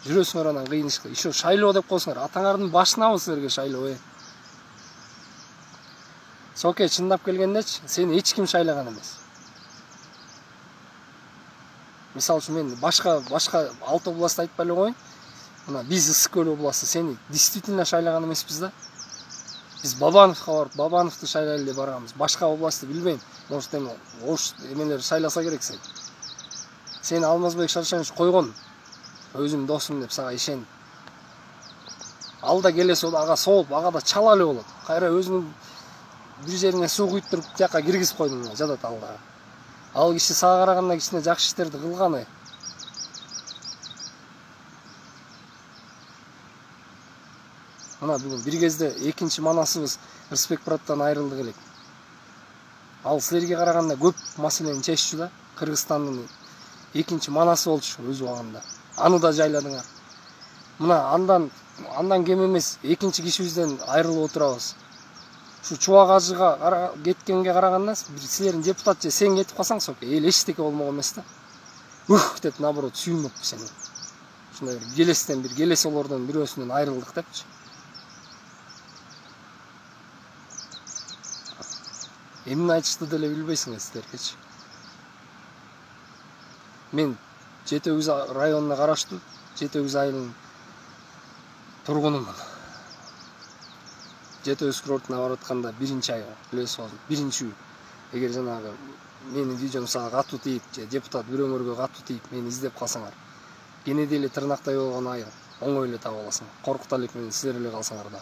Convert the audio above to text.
жүрөсүңөр анан кыйынчылык. Еще шайлоо деп коесуңар. Атаңардын башынабы силерге шайлоо, Соке, чындап келгендечи, сени эч ким шайлаган эмес. Мисалы үчүн мен башка 6 областты айтпай эле коеюн. Мына биз Ысык Көл областы сени действительно шайлаган эмеспиз да. Биз Бабановго барып, Бабановду шайлайлы деп барганбыз. Башка областты билбейм. Может, эми ош эмелер шайласа керек сени. Сени Алмазбек Шаршенович койгон. Өзүм досум деп сага ишенип. Ал да келесе ага соолуп, ага да чала эле болот. Кайра өзүнүн бир жерине суу куйуптуруп жака киргизип койдум, жатат ал да. Ал киши сага караганда кичине жакшы иштерди кылган. Мына бүгүн бир кезде экинчи манасыбыз Рысбек браттан айрылдык элек. Ал силерге караганда көп маселени чеччү да. Кыргызстандын экинчи манасы болчу өз убагында. Аны да жайладыңар. Мына андан кем эмес экинчи кишибизден айрылып отурабыз. Şu Чубак ажыга кеткенге караганда силердин депутат же сен кетип калсаң соке, эл эчтеке болмок эмес да. Деп наоборот сүйүнөт сени. Ушундай бир келесолордон бирөөсүнөн айрылдык депчи. Эмне айтышты деле билбейсиңер силергечи. Мен Жети Өгүз районуна караштуу Жети Өгүз айылынын тургунумун. Жети Өгүз курортуна барып атканда биринчи ай билесиз болду. Биринчи үй. Эгер жанагы менин видеом сага катуу тийип, же депутат бирөөңөргө катуу тийип, мени издеп калсаңар, кенеди эле тырнактай болгон айыл оңой эле таба аласың. Коркута элек менен силер эле калсаңар да.